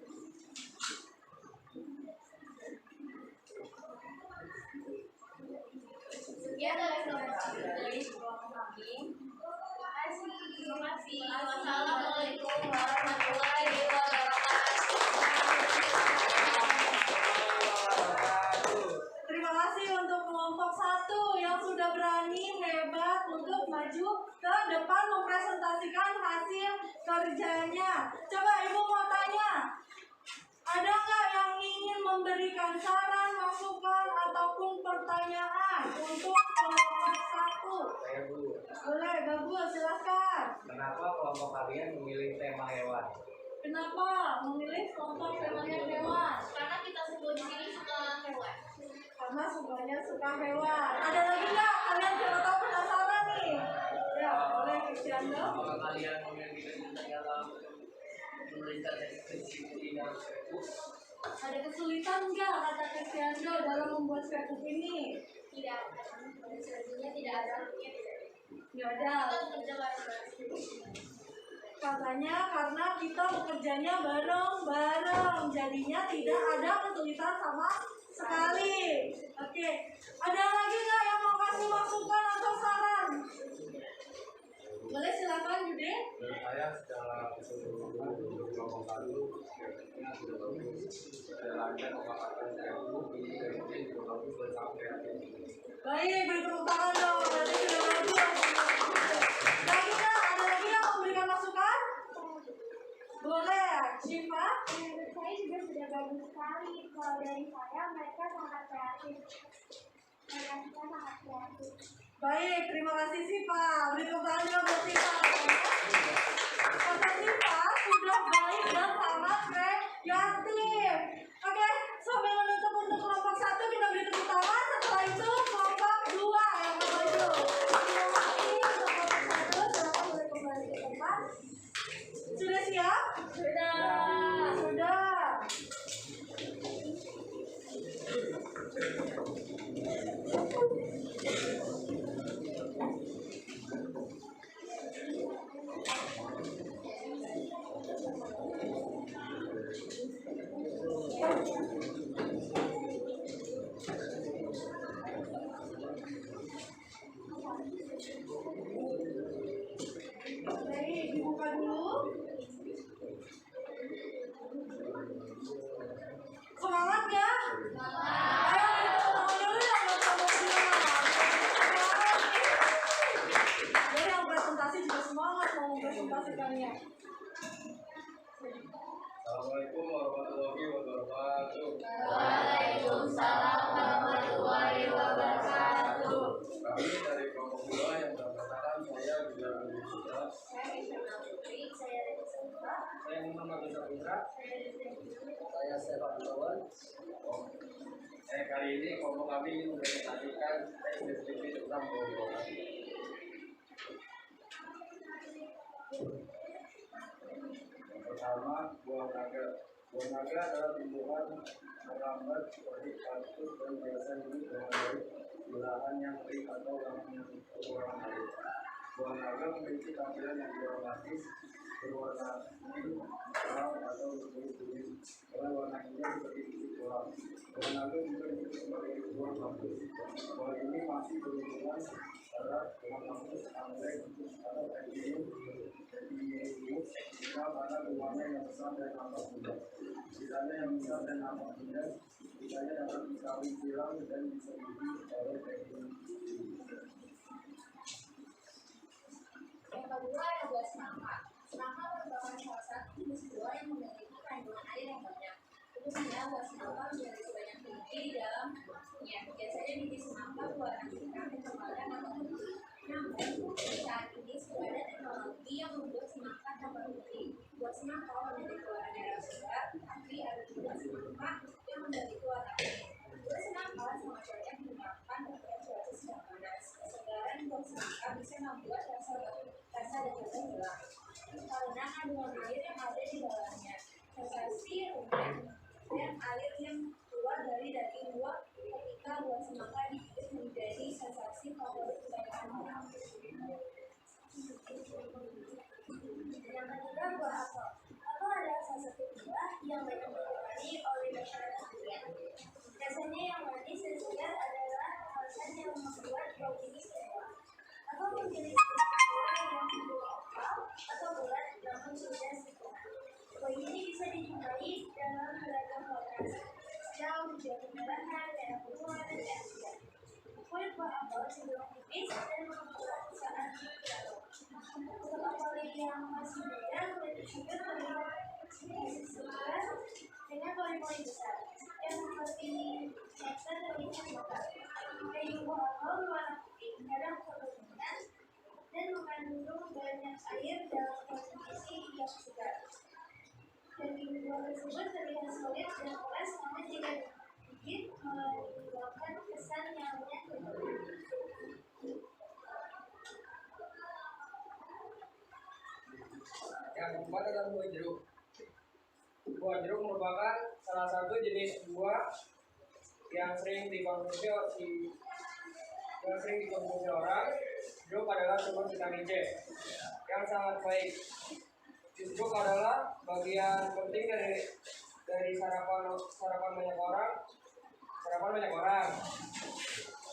D: Sekian dari kelompok dari kelompok kami. Terima kasih. Wassalamualaikum warahmatullahi wabarakatuh.
A: Terima kasih untuk kelompok 1 yang sudah berani, hebat untuk maju ke depan mempresentasikan hasil kerjanya. Coba Ibu mau tanya, ada nggak yang ingin memberikan saran, masukan, ataupun pertanyaan untuk kelompok 1?
C: Saya Bu,
A: Boleh, bagus, silakan.
C: kenapa kelompok kalian memilih tema hewan?
A: Kenapa memilih kelompok temanya hewan?
D: Karena kita semua di sini suka hewan.
A: Karena sukanya suka hewan. Ada lagi nggak? Kalian siapa tahu penasaran nih? Ya, boleh Cristiano.
C: Apakah kalian memiliki kesulitan dalam menuliskan deskripsi di dalam Facebook?
A: Ada kesulitan nggak kata Cristiano dalam membuat Facebook ini?
D: Tidak, sebenarnya tidak ada.
A: Nggak ada.
D: Kita bekerja bareng-bareng.
A: Katanya karena kita bekerjanya bareng-bareng, jadinya tidak ada kesulitan sama sekali. Oke, ada lagi nggak yang mau kasih masukan atau saran? Boleh silakan Yude.
B: Menurut saya secara keseluruhan untuk kelompok 1 sepertinya sudah bagus. Jalannya pemakaran Facebook di Facebook juga bagus dan sangat kreatif.
A: Baik, beri tepuk tangan dong. Berarti sudah bagus. Lagi nggak? Ada lagi yang memberikan masukan? Boleh, Syifa.
D: Menurut saya juga sudah bagus sekali. Kalau dari saya, mereka sangat kreatif. Mereka sangat kreatif.
A: Baik, terima kasih Syifa. Beri tepuk tangan juga buat Syifa. Kata Syifa sudah baik dan sangat kreatif. Oke, sambil menutup untuk kelompok 1 kita beri tepuk tangan. Setelah itu kelompok 2 yang maju. Terima kasih untuk kelompok 1. Silakan boleh kembali ke tempat. Sudah siap? Sudah.
B: warahmatullahi wabarakatuh.
D: Waalaikumsalam warahmatullahi wabarakatuh.
B: Kami dari kelompok 2 yang berdasarkan saya Bila Andi Putra.
D: Saya Isyana Putri, saya Reza Putra,
B: Saya Muhammad Bisa Putra.
D: saya Rizky Putri.
B: Saya Stefan Lawan. Kali ini kelompok kami ingin mempresentasikan tes deskripsi tentang buah-buahan. Yang pertama, buah naga. Buah naga adalah tumbuhan merambat seperti kaktus dan biasa hidup dari belahan yang kering atau yang berwarna air. Buah naga memiliki tampilan yang aromatis, berwarna pink, terang atau kuning-kuning. Karena warnanya seperti titik terang. Buah naga juga disebut sebagai buah kaktus. Buah ini masih berhubungan erat dengan kaktus anggrek atau epium karena rumahnya yang besar dan nampak mudah. Sisanya yang besar dan nampak mudah, sisanya dapat dikawin silang dan disebuti oleh teknik.
D: Yang kedua ada buah semangka. Semangka merupakan salah satu jenis buah yang memiliki kandungan air yang banyak. Itu sehingga buah semangka menjadi sebanyak tinggi di dalam tubuhnya. Biasanya biji semangka berwarna hitam kecoklatan atau putih. Namun, saat ini sudah ada teknologi yang membuat semangka tambah putih. Buah semangka memiliki warna merah segar, tapi ada juga semangka yang memiliki warna kuning. Buah semangka sangat cocok dimakan ketika cuaca sedang panas. Kesegaran buah semangka bisa membuat rasa dahaga hilang karena kandungan air yang ada di dalamnya. Sensasi rumen dan air yang keluar dari daging buah ketika buah semangka digigit menjadi sensasi favorit kebanyakan orang. Yang ketiga, buah apel. Apel adalah salah satu buah yang banyak digemari oleh masyarakat dunia. Rasanya yang manis dan segar adalah alasan yang membuat bau ini istimewa. Apel memiliki buah yang oval atau bulat namun sudah sempurna. Buah ini bisa dijumpai dalam beragam warna, hijau, hijau kemerahan, merah purwa, dan merah. Kulit buah apel cenderung tipis dan membuat saat diaduk. Untuk apel yang masih muda, kulit tersebut terlihat segar dengan pori-pori besar yang seperti nektar terlihat mekar. Kayu buah apel berwarna putih, kadang berkerutan dan mengandung banyak air dalam kondisi yang segar. Daging buah tersebut terlihat solid dan keras namun jika digigit menimbulkan kesan yang menyakitkan.
C: Yang keempat adalah buah jeruk. Buah jeruk merupakan salah satu jenis buah yang sering dikonsumsi orang. Jeruk adalah sumber vitamin C yang sangat baik. Jeruk adalah bagian penting dari sarapan banyak orang.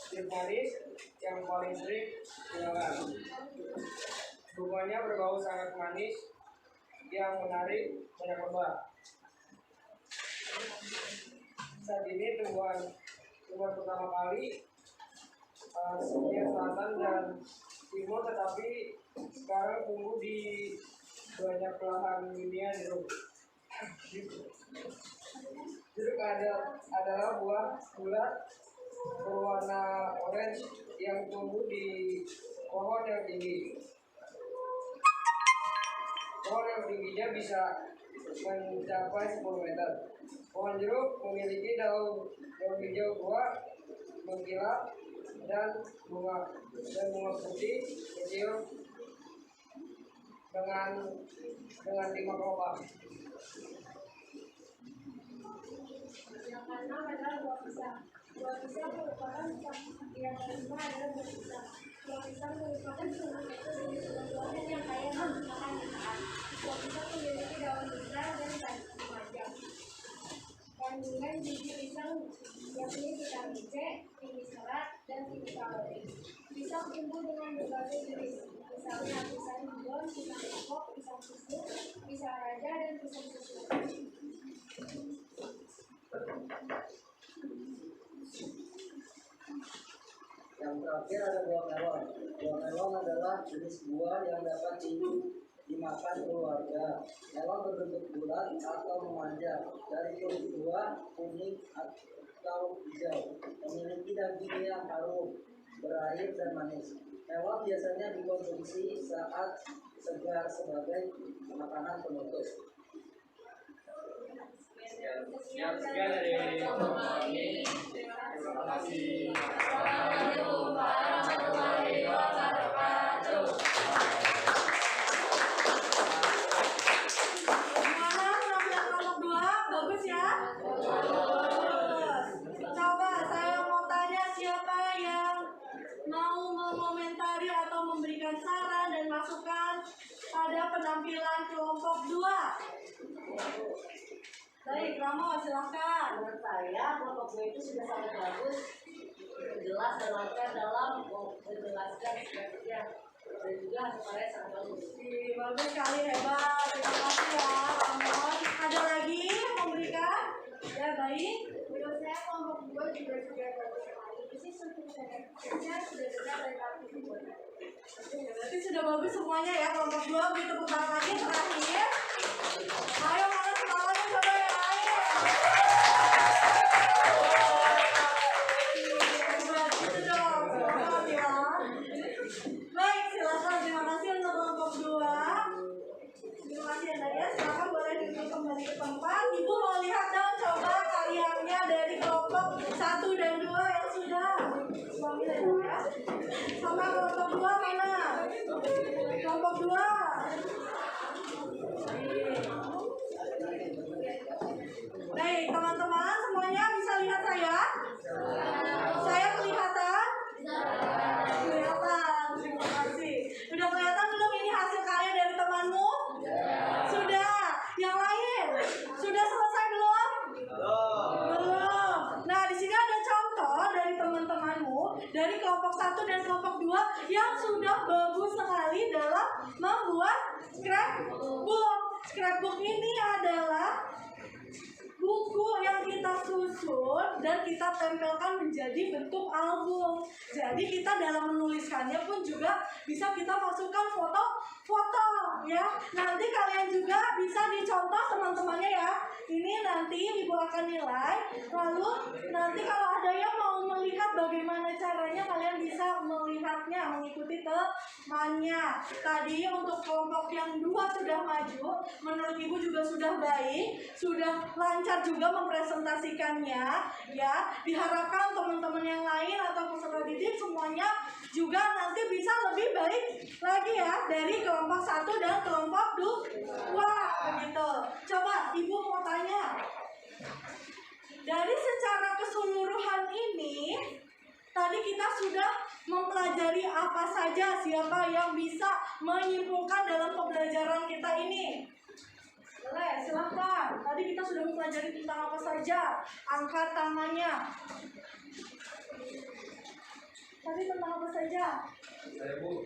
C: Jeruk manis yang paling sering dimakan. Bunganya berbau sangat manis yang menarik banyak korban. Saat ini tumbuhan pertama kali Asia Selatan dan Timur, tetapi sekarang tumbuh di banyak belahan dunia. Jeruk adalah buah bulat berwarna orange yang tumbuh di pohon yang tinggi. Pohon yang tingginya bisa mencapai 10 meter. Pohon jeruk memiliki daun hijau tua, mengkilap, dan bunga putih kecil dengan 5 kelopak.
D: Yang keenam adalah buah pisang. Buah pisang merupakan yang kelima adalah buah pisang. Buah pisang merupakan salah satu jenis buah-buahan yang kaya akan manfaat. Buah pisang memiliki daun besar dan panjang. Kandungan biji pisang yakni vitamin C, tinggi serat, dan tinggi kalori. Pisang tumbuh dengan berbagai jenis, misalnya pisang hijau, pisang pokok, pisang susu, pisang raja, dan pisang susu.
G: Yang terakhir ada buah melon. Buah melon adalah jenis buah yang dapat hidup di dimakan keluarga. Hewan berbentuk bulat atau memanjang, dari kulit buah, kuning atau hijau, memiliki daging yang harum, berair dan manis. Hewan biasanya dikonsumsi saat segar sebagai makanan penutup.
B: Sekian dari terima kasih.
A: Assalamualaikum warahmatullahi wabarakatuh. Gimana penampilan kelompok 2? Bagus ya? Bagus. Coba saya mau tanya siapa yang mau mengomentari atau memberikan saran dan masukan pada penampilan kelompok 2. Baik, Ramo, silahkan.
E: Menurut saya kelompok gue itu sudah sangat bagus, jelas dan lancar dalam menjelaskanspeknya, dan juga hasilnya sangat bagus.
A: Bagus sekali, hebat. Terima kasih ya, Ramo. Ada lagi yang memberikan? Ya, baik.
D: Menurut saya kelompok 2 juga sudah bagus sekali. Isi strukturnya sudah benar dari kaki semua.
A: Berarti sudah bagus semuanya ya, kelompok 2. Beri tepuk tangan lagi terakhir. Ayo, mana kepalanya coba ya, ayo. Hebat, gitu dong. Selamat ya. Baik, silakan. Terima kasih untuk kelompok 2. Terima kasih Anda ya. Silakan boleh duduk kembali ke tempat. Ibu mau lihat dong coba karyannya dari kelompok 1 dan 2 yang sudah. Panggil ya. Sama kelompok 2 mana? Kelompok 2. Baik, teman-teman semuanya bisa lihat saya? Saya kelihatan? Kelihatan. Terima kasih. Udah kelihatan belum ini hasil karya dari temanmu? Sudah. Yang lain? Sudah selesai belum? Belum. Nah, di sini ada contoh dari teman-temanmu dari kelompok 1 dan kelompok 2 yang sudah bagus sekali dalam membuat scrapbook. Scrapbook ini adalah buku yang kita susun dan kita tempelkan menjadi bentuk album. Jadi kita dalam menuliskannya pun juga bisa kita masukkan foto-foto ya. Nanti kalian juga bisa dicontoh teman-temannya ya. Ini nanti Ibu akan nilai. Lalu nanti kalau ada yang mau melihat bagaimana caranya, kalian bisa melihatnya, mengikuti temannya. Tadi untuk kelompok yang 2 sudah maju, menurut Ibu juga sudah baik, sudah lancar juga mempresentasikannya ya. Diharapkan teman-teman yang lain atau peserta didik semuanya juga nanti bisa lebih baik lagi ya dari kelompok 1 dan kelompok 2 begitu. Coba Ibu mau tanya, dari secara keseluruhan ini tadi kita sudah mempelajari apa saja, siapa yang bisa menyimpulkan dalam pembelajaran kita ini? Boleh, silahkan. Tadi kita sudah mempelajari tentang apa saja. Angkat tangannya. Tadi tentang apa saja?
B: Saya Bu.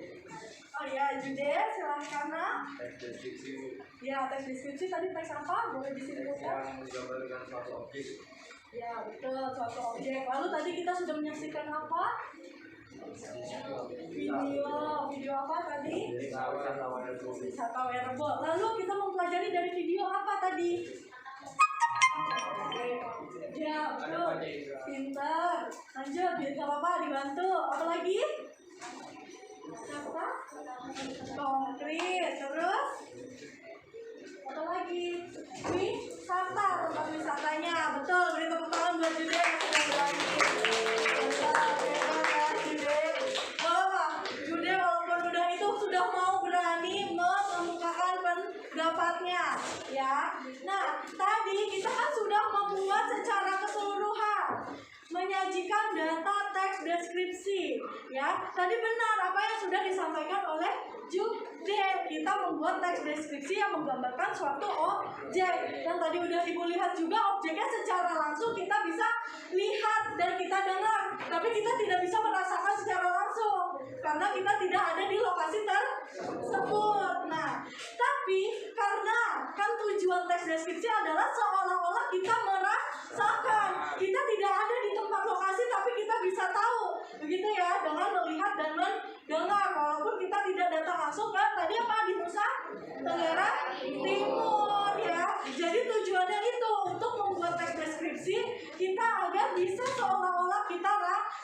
A: Oh ya, Jude, silahkan.
B: Teks deskripsi Bu.
A: Ya, teks deskripsi tadi teks apa? Boleh disimpulkan?
B: Yang menggambarkan suatu objek.
A: Ya, betul, suatu objek. Lalu tadi kita sudah menyaksikan apa? Video apa tadi? Wisata wearable. Lalu kita mempelajari dari video apa tadi? Ya, betul. Pintar. Lanjut, tidak apa-apa, dibantu. Apa lagi? Apa? Konkret. Terus? Apa lagi? Wisata, tempat wisatanya. Betul, beri tepuk tangan buat Jude yang sudah berani. Jude walaupun udah itu sudah mau berani mengemukakan pendapatnya ya. Nah, tadi kita kan sudah membuat secara keseluruhan, menyajikan data teks deskripsi ya. Tadi benar apa yang sudah disampaikan oleh Jude. Kita membuat teks deskripsi yang menggambarkan suatu objek. Dan tadi udah Ibu lihat juga objeknya secara langsung kita bisa lihat dan kita dengar, tapi kita tidak bisa merasakan secara langsung karena kita tidak ada di lokasi tersebut. Nah, tapi karena kan tujuan teks deskripsi adalah seolah-olah kita merasakan, kita tidak ada di tempat lokasi tapi kita bisa tahu, begitu ya, dengan melihat dan mendengar walaupun kita tidak datang langsung ke tadi apa di pusat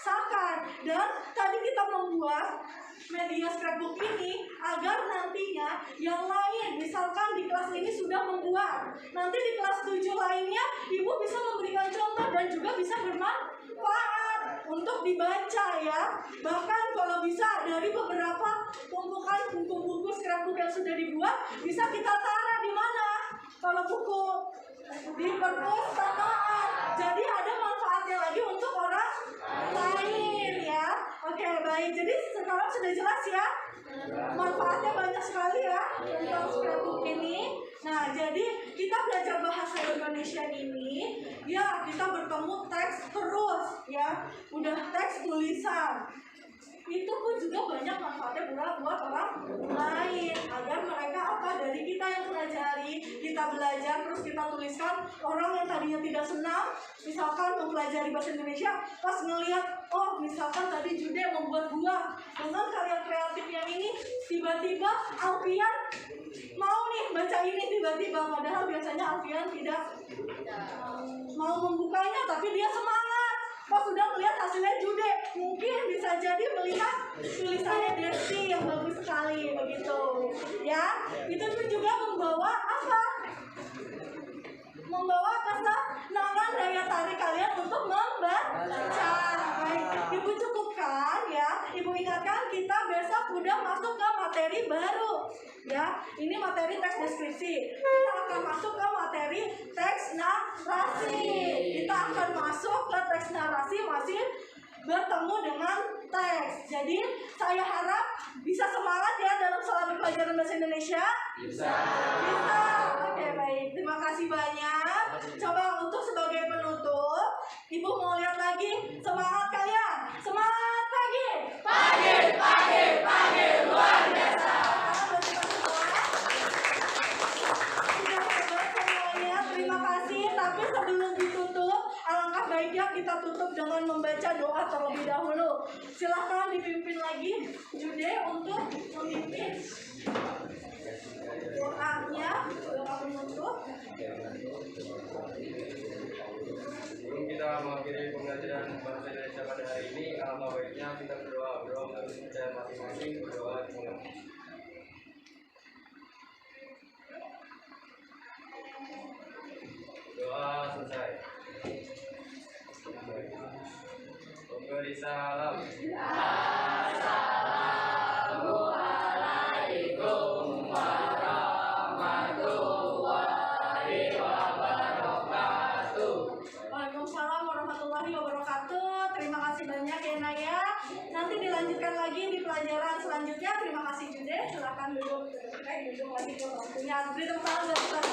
A: dipaksakan. Dan tadi kita membuat media scrapbook ini agar nantinya yang lain, misalkan di kelas ini sudah membuat, nanti di kelas 7 lainnya ibu bisa memberikan contoh dan juga bisa bermanfaat untuk dibaca ya. Bahkan kalau bisa dari beberapa tumpukan buku-buku scrapbook yang sudah dibuat bisa kita taruh di mana? Kalau buku di perpustakaan, jadi ada manfaatnya lagi untuk orang lain ya. Oke, baik, jadi sekarang sudah jelas ya, manfaatnya banyak sekali ya tentang scrapbook ini. Nah, jadi kita belajar bahasa Indonesia ini ya, kita bertemu teks terus ya, udah teks tulisan itu pun juga banyak manfaatnya buat orang lain, agar mereka apa, dari kita yang pelajari, kita belajar terus kita tuliskan. Orang yang tadinya tidak senang misalkan mempelajari bahasa Indonesia, pas ngelihat oh misalkan tadi Jude membuat buah dengan karya kreatif yang ini, tiba-tiba Alfian mau nih baca ini, tiba-tiba padahal biasanya Alfian tidak mau membukanya, tapi dia semangat pas sudah melihat hasilnya Jude, mungkin bisa jadi melihat tulisannya Desti yang bagus sekali begitu ya. Itu pun juga membawa apa, membawa kesenangan daya tarik kalian untuk membaca. Baik, ibu cukupkan ya, ibu ingatkan kita besok udah masuk ke materi baru ya. Ini materi teks deskripsi, kita akan masuk ke materi teks narasi. Kita akan masuk ke teks narasi, masih bertemu dengan teks. Jadi saya harap bisa semangat ya dalam selama pelajaran bahasa Indonesia. Bisa. Oke, baik, terima kasih banyak. Coba untuk sebagai penutup, ibu mau lihat lagi semangat kalian. Semangat pagi. Pagi luar biasa. Sudah hebat semuanya, terima kasih. Tapi sebelum ditutup, alangkah baiknya kita tutup dengan membaca doa terlebih dahulu. Silahkan dipimpin lagi Jude untuk memimpin doanya, doa penutup.
B: Sebelum kita mengakhiri pembelajaran bahasa Indonesia pada hari ini, alangkah baiknya kita berdoa untuk kita masing-masing berdoa dimulai. Doa selesai. Memberi salam. Assalamualaikum warahmatullahi wabarakatuh.
A: Waalaikumsalam warahmatullahi wabarakatuh. Terima kasih banyak ya Naya. Nanti dilanjutkan lagi di pelajaran selanjutnya. Terima kasih Jude. Silakan duduk lagi ke waktunya. Beri tepuk tangan.